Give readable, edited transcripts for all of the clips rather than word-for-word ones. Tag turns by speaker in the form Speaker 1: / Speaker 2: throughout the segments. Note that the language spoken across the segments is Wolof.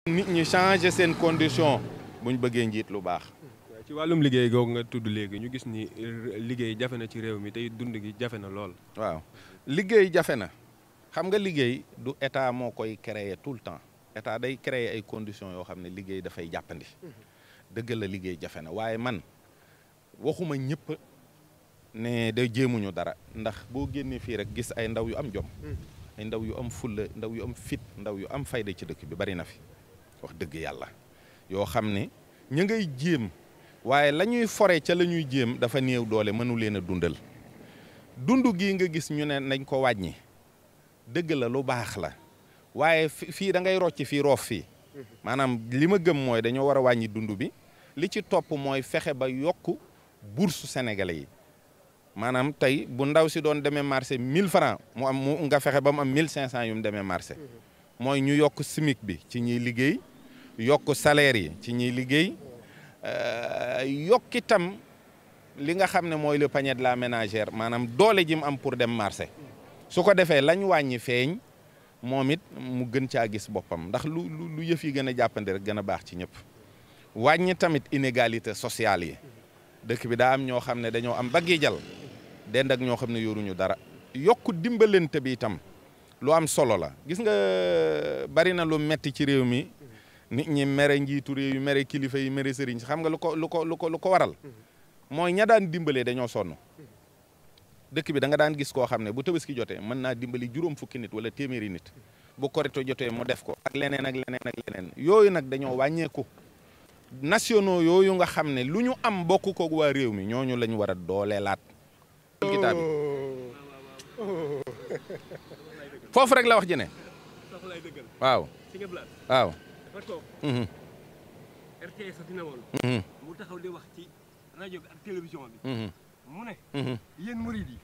Speaker 1: nit ñi changer seen condition buñ bëggee njiit lu baax.
Speaker 2: ci wàllum liggéey googu nga tudd léegi ñu gis ni liggéey jafe na ci réew mi tey dund gi jafe na lool.
Speaker 1: waaw liggéey jafe na xam nga liggéey du état moo koy créer tout le temps état day créer ay conditions yoo xam ne liggéey dafay jàppandi. dëgg la liggéey jafe na waaye man waxuma ñëpp ne da jéemuñu dara ndax boo génnee fii rek gis ay ndaw yu am jom. ay ndaw yu am fulla ndaw yu am fit ndaw yu am fayda ci dëkk bi bari na fi wax dëgg yàlla yoo xam ne ñu ngay jéem waaye la ñuy fore ca la ñuy jéem dafa néew doole mënu leen a dundal dund gii nga gis ñu ne nañ ko wàññi dëgg la lu baax la waaye fii da ngay rocc fii roof fii maanaam li ma gëm mooy dañoo war a wàññi dund bi li ci topp mooy fexe ba yokk bourse sénégalais yi maanaam tey bu ndaw si doon demee marché 1000 francs mu nga fexe ba mu am 1500 yu mu demee marché mooy ñu yokk SMIC bi ci ñiy liggéey yokk salaire yi ci ñiy liggéey yokk itam li nga xam ne mooy le panier de la ménagère maanaam doole ji mu am pour dem marché su ko defee lañ wàññi feeñ moom it mu gën caa gis boppam ndax lu yëf yi gën a jàppandi rek gën a baax ci ñëpp wàññi tamit inégalité sociale yi dëkk bi daa am ñoo xam ne dañoo am baggi jal dend ak ñoo xam ne yoruñu dara yokk dimbalante bi itam lu am solo la gis nga bari na lu metti ci réew mi nit ñi mere njiitu réew yi mere kilifa yi mere sëriñ xam nga lu ko waral mooy ña daan dimbalee dañoo sonn dëkk bi da nga daan gis koo xam ne bu Tabaski jotee mën naa dimbali juróom fukki nit wala téeméeri nit bu Korite jotee mu def ko ak leneen ak leneen ak leneen yooyu nag dañoo wàññeeku nationaux yooyu nga xam ne lu ñu am bokk ko waa réew mi ñooñu lañ war a dooleelaat kitaab bi foofu rek la wax ji ne waaw waaw
Speaker 3: RTS fi ne woon mu taxaw di wax ci rajo bi ak télévision bi mu ne yéen murid yi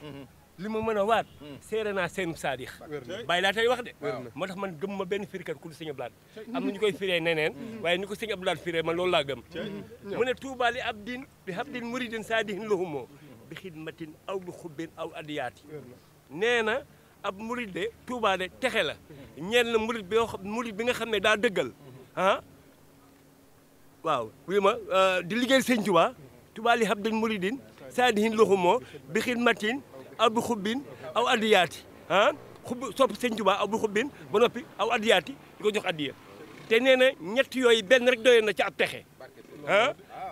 Speaker 3: li ma mën a waat seere naa seen saadix bàyyi laa tey wax de moo tax man gëm ma benn firikat ku Sëñ Abdou Lahad am na ñu koy firee neneen waaye ni ko Sëñ Abdou Lahad firee man loolu laa gëm mu ne tuuba li abdin bi habdin muridin saadihin lahumoo bi xidmatin aw bi xubbin aw adiyaati nee na ab murid de tuuba de texe la ñeel na murid bi nga xam ne daa dëggal waaw wi ma di liggéeyal Sëñ Tuuba li habdin muridin saadihin lahumoo bi xidmatin aw bi xubbin aw addiyaati sopp Sëñ Tuubaa aw bi xubbin ba noppi aw addiyaati di ko jox addiya te nee na ñett yooyu benn rek doyoon na ci ab texe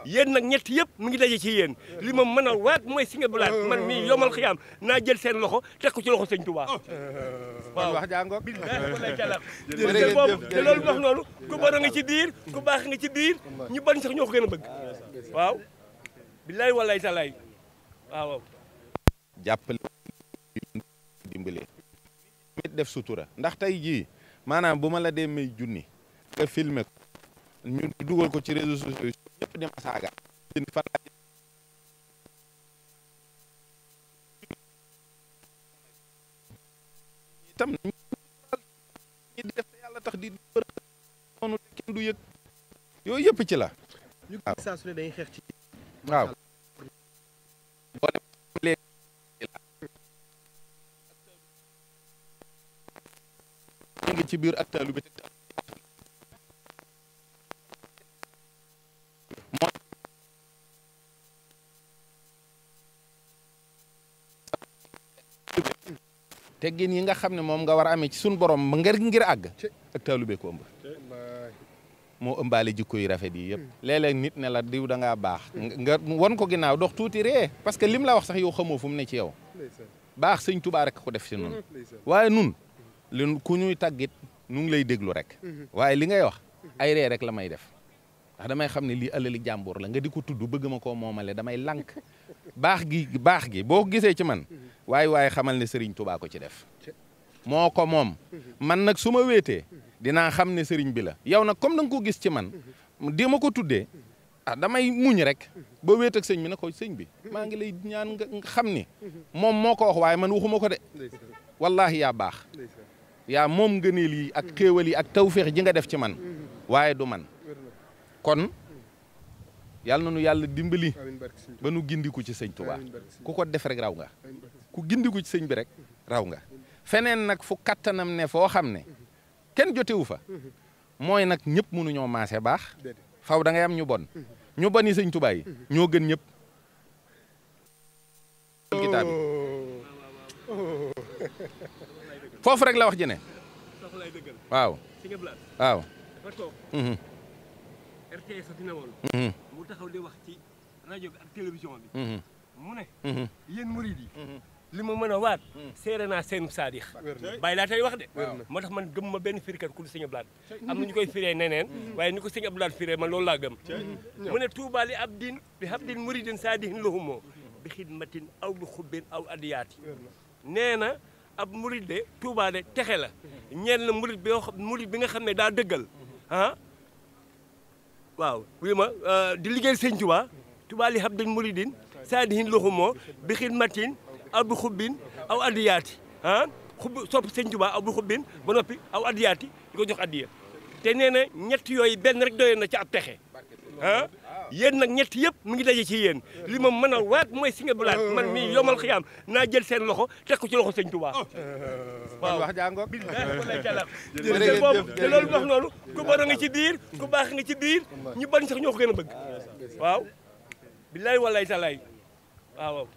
Speaker 3: yéen nag ñett yëpp mu ngi daje ci yéen li ma mën a waat mooy Sëñ Abdou Lahad man mii yomal xiyaam naa jël seen loxo teg ko ci loxo Sëñ Tuubaa waaw
Speaker 1: wax jàngoog
Speaker 3: te loolu wax noonu ku bon a nga ci biir ku baax nga ci biir ñu bañ sax ñoo ko gën a bëgg waaw billaay wallaay talaay waaw
Speaker 1: jàppale dimbale mit def sutura ndax tey jii maanaam bu ma la dee may junni nga filmer ko ñu dugal ko ci réseaux sociaux yi ñëpp di ma saaga itam ñi def te yàlla tax di noonu kenn du yëg yooyu yëpp ci la
Speaker 4: ñu saa su ne dañuy xeex ci
Speaker 1: waaw ñu ngi ci biir ak taalu bi teggin yi nga xam ne moom nga war a amee ci suñu borom ba ngir àgg ak taalu bee ko ëmb moo ëmbaale jikko yu rafet yi yëpp léeg-léeg nit ne la diw da ngaa baax nga won ko ginnaaw dox tuuti ree parce que lim la wax sax yow xamoo fu mu ne ci yow baax Sëñ Tuubaa rek ko def ci nun waaye nun li ku ñuy tàggit nu ngi lay déglu rek waaye li ngay wax ay ree rek la may def ndax damay xam ne lii alali jàmbur la nga di ko tudd bëgg ma koo moomale damay lànk baax gi boo gisee ci man waaye xamal ne Sëriñ Tuubaa ko ci def moo ko moom man nag su ma wéetee dinaa xam ne sëriñ bi la yow nag comme da nga ko gis ci man di ma ko tuddee damay muñ rek ba wéet ak sëñ bi na ko sëñ bi maa ngi lay ñaan nga xam ni moom moo ko wax waaye man waxuma ko de wallahi yaa baax yaa moom ngëneel yi ak xéewal yi ak tawféex ji nga def ci man waaye du man kon yàlla na nu yàlla dimbali ba nu gindiku ci sëñ Tuubaa ku ko def rek raw nga ku gindiku ci sëñ bi rek raw nga feneen nag fu kattanam ne foo xam ne kenn jotewu fa mooy nag ñëpp mënuñoo maase baax faw da ngay am ñu bon ñu bon yi sëñ Tuubaa yi ñoo gën ñëpp kitaab yi foofu rek la wax ji ne waaw waaw
Speaker 3: RTS fi ne woon mu taxaw di wax ci rajo bi ak télévision bi mu ne yéen murid yi li ma mën a waat seere naa seenu saadix bàyyi laa tey wax de moo tax man gëm ma benn firikat ku du sëñ Abdou Lahad am na ñu koy firee neneen waaye ni ko sëñ Abdou Lahad firee man loolu laa gëm mu ne Tuubaa li abdin bi habdin muridin saadihin lahumoo bi xidmatin aw bi xubbin aw adiyaati nee na ab murid de Tuubaa de texe la ñeen la murid bi nga xam ne daa dëggal waaw wi ma di liggéeyal sëñ Tuubaa Tuubaa li habdin muridin saadihin lahumoo bi xidmatin aw bi xubbin aw addiyaati sopp sëñ Tuubaa aw bi xubbin ba noppi aw addiyaati di ko jox addiya te nee na ñett yooyu benn rek doyoon na ci ab texe yéen nag ñett yëpp mu ngi daje ci yéen li ma mën a waat mooy Sëñ Abdou Lahad man mii yomal xiyaam naa jël seen loxo teg ko ci loxo sëñ Tuubaa waaw
Speaker 1: wax jàngoog
Speaker 3: te loolu wax noonu ku bon a nga ci biir ku baax nga ci biir ñu bañ sax ñoo ko gën a bëgg waaw billaay wallaay talaay waaw